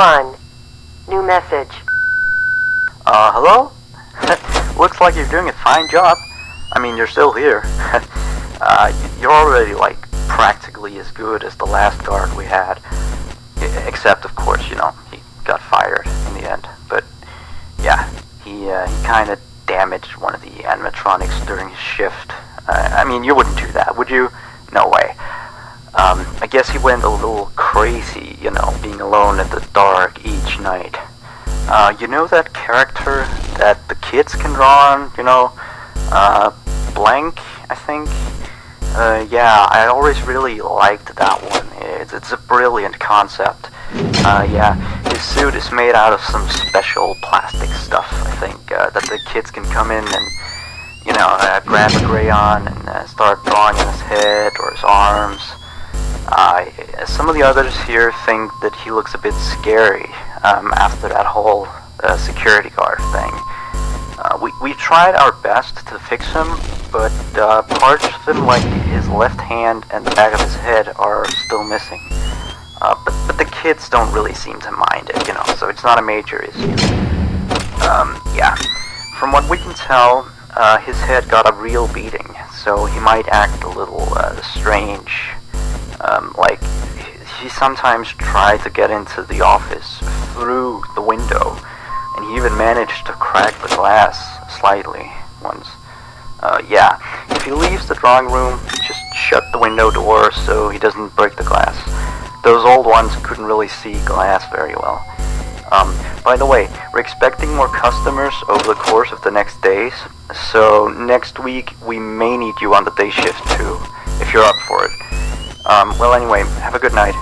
1. New message. Hello? Looks like you're doing a fine job. I mean, you're still here. You're already, like, practically as good as the last guard we had. Except, of course, he got fired in the end. But, yeah, he kind of damaged one of the animatronics during his shift. I mean, you wouldn't do that, would you? No way. I guess he went a little crazy, being alone in the dark each night. You know that character that the kids can draw on, Blank, I think? Yeah, I always really liked that one. It's a brilliant concept. Yeah, his suit is made out of some special plastic stuff, I think, that the kids can come in and, grab a crayon and start drawing on his head or his arms. Some of the others here think that he looks a bit scary after that whole security guard thing. We tried our best to fix him, but parts of him, like his left hand and the back of his head, are still missing. But the kids don't really seem to mind it, so it's not a major issue. Yeah. From what we can tell, his head got a real beating, so he might act a little strange. Like, he sometimes tried to get into the office through the window, and he even managed to crack the glass slightly once. Yeah, if he leaves the drawing room, just shut the window door so he doesn't break the glass. Those old ones couldn't really see glass very well. By the way, we're expecting more customers over the course of the next days, so next week we may need you on the day shift too, if you're up for it. Well anyway, have a good night.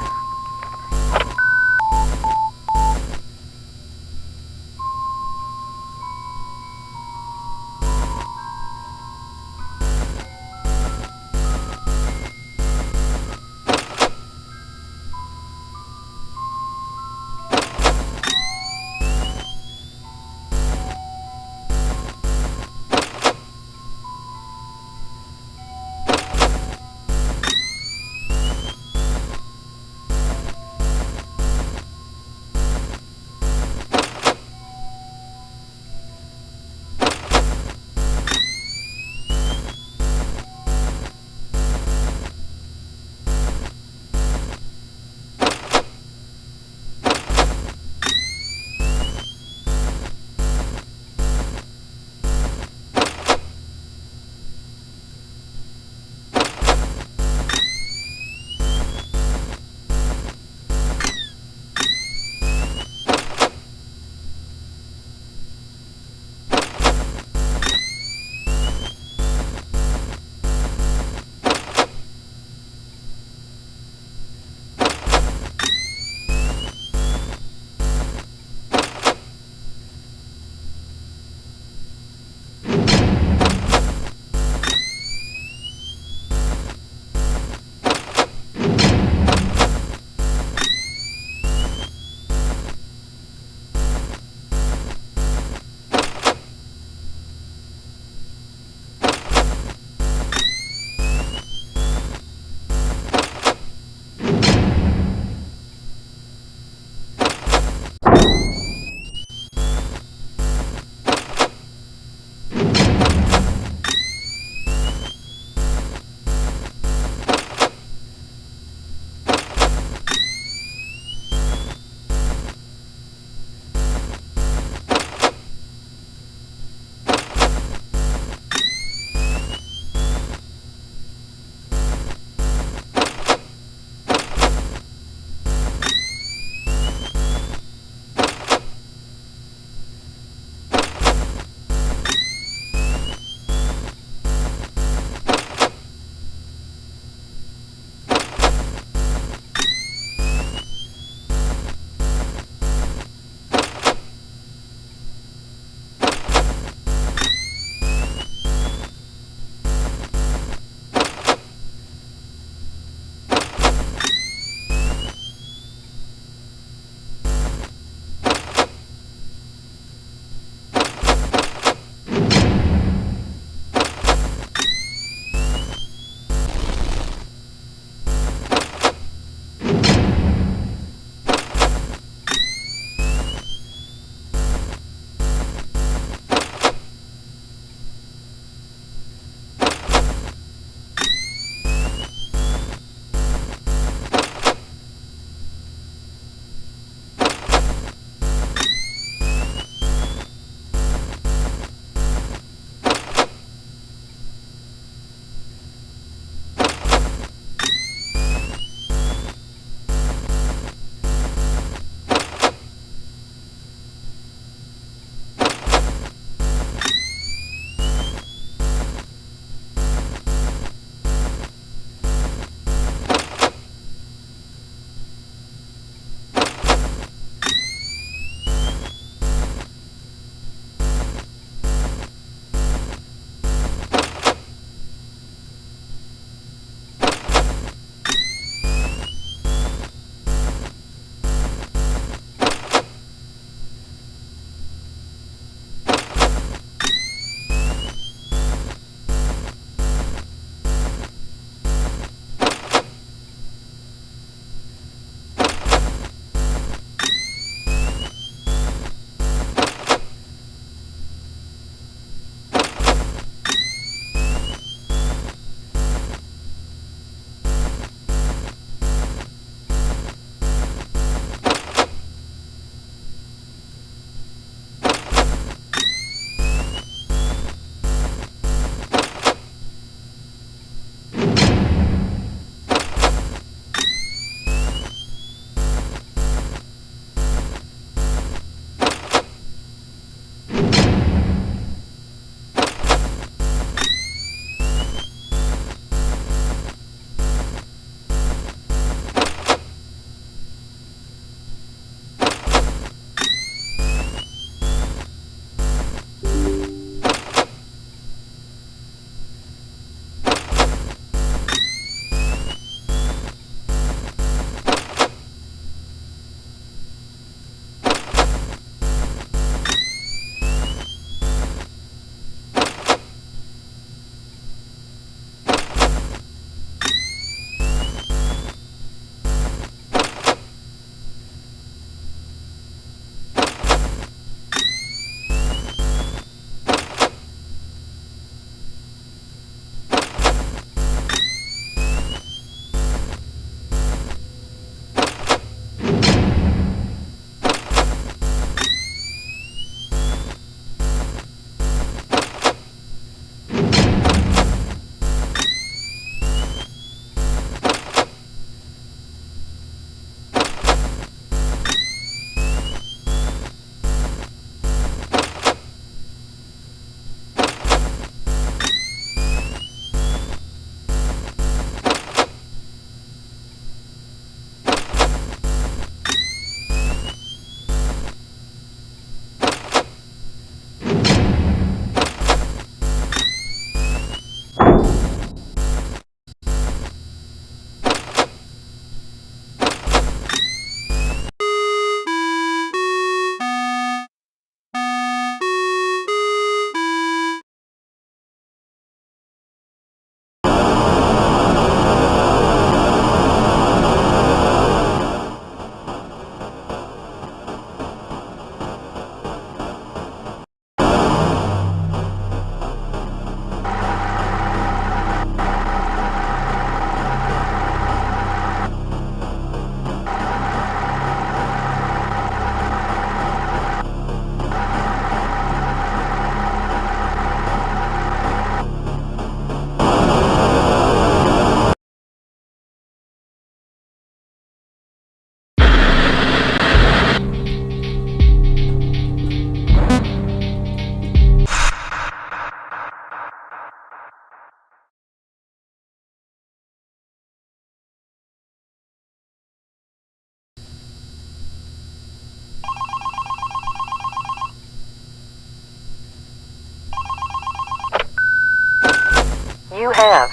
You have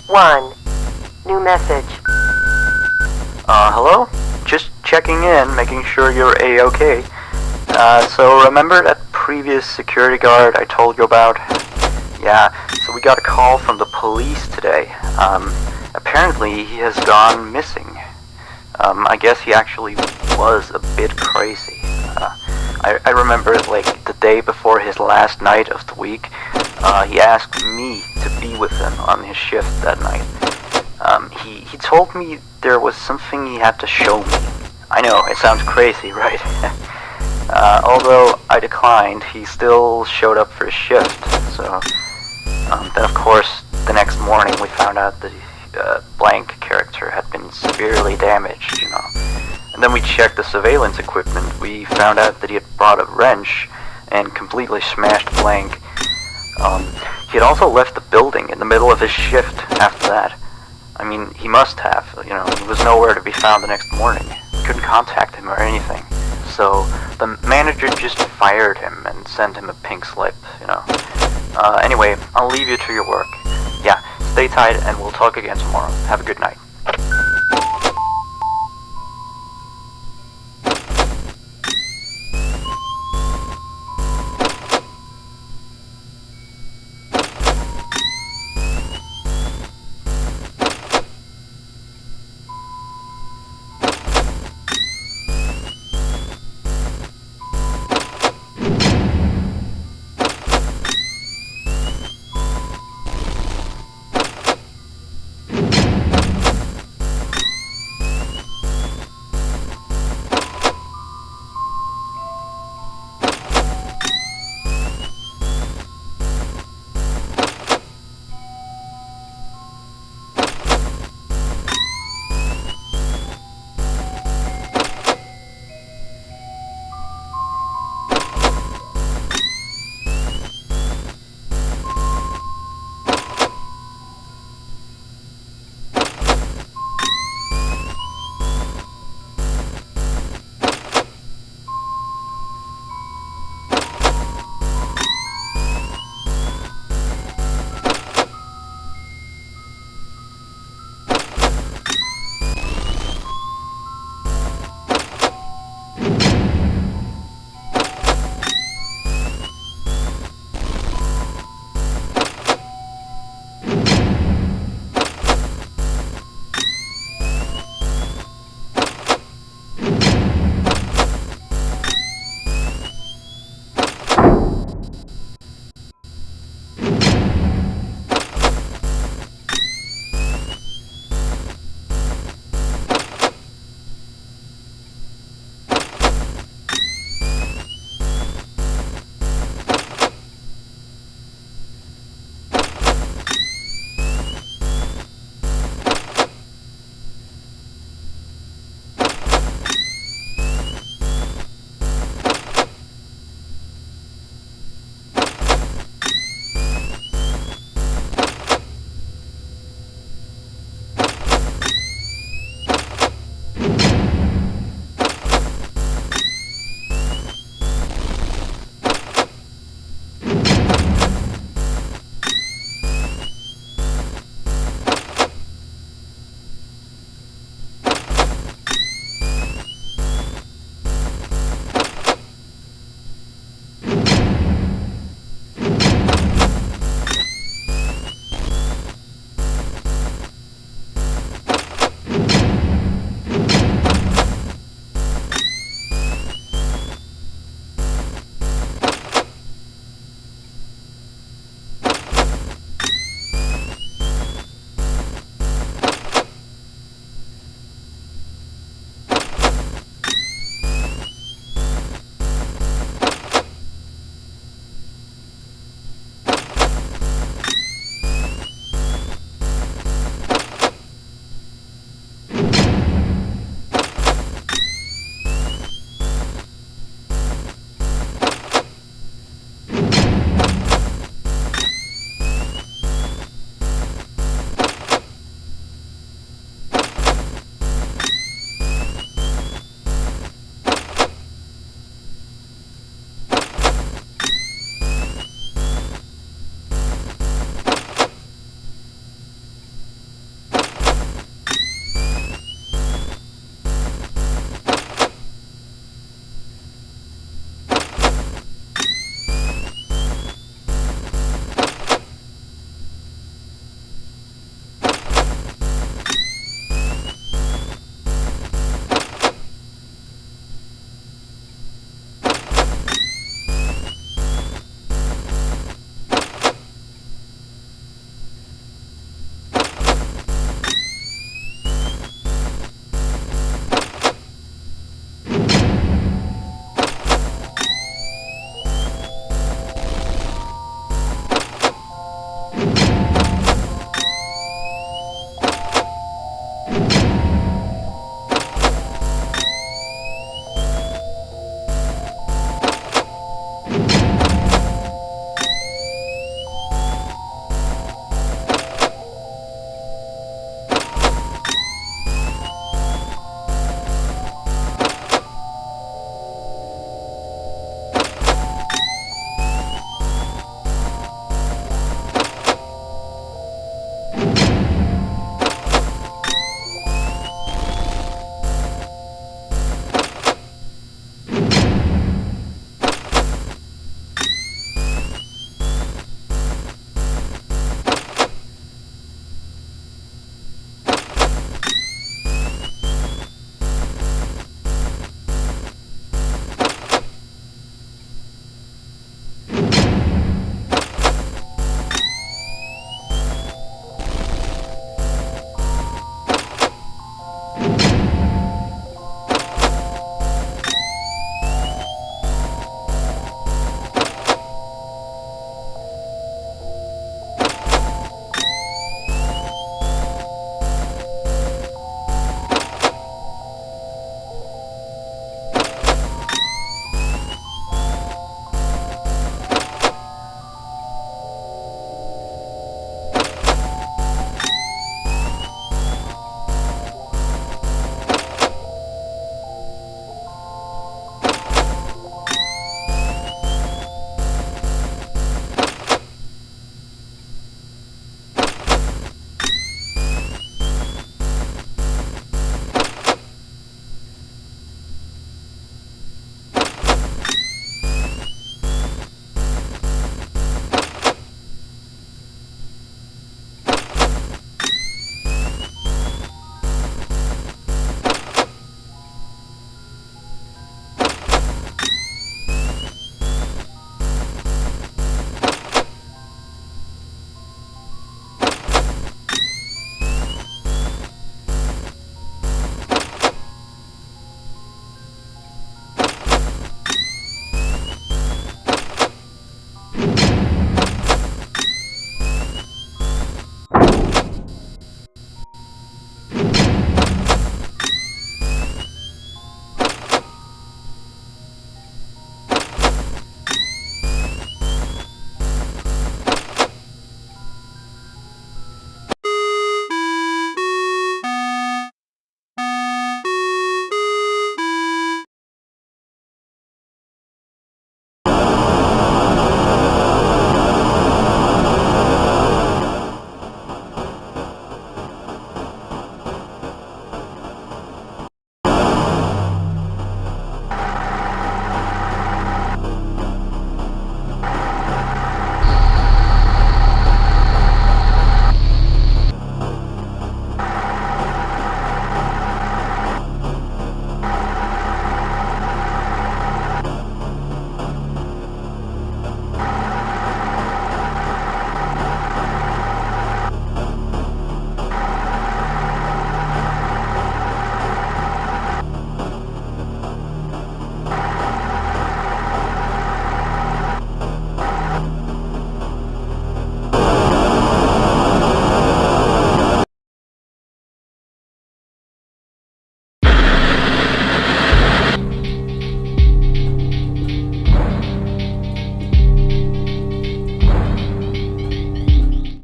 1 new message. Hello? Just checking in, making sure you're A-okay. So remember that previous security guard I told you about? Yeah, so we got a call from the police today. Apparently he has gone missing. I guess he actually was a bit crazy. I remember, like, the day before his last night of the week, he asked me to be with him on his shift that night. He told me there was something he had to show me. I know, it sounds crazy, right? Although I declined, he still showed up for his shift, so... then of course, the next morning we found out that blank character had been severely damaged, you know. And then we checked the surveillance equipment. We found out that he had brought a wrench and completely smashed blank. He had also left the building in the middle of his shift after that. I mean, he must have, you know, he was nowhere to be found the next morning. We couldn't contact him or anything. So, the manager just fired him and sent him a pink slip, you know. Anyway, I'll leave you to your work. Yeah, stay tight and we'll talk again tomorrow. Have a good night.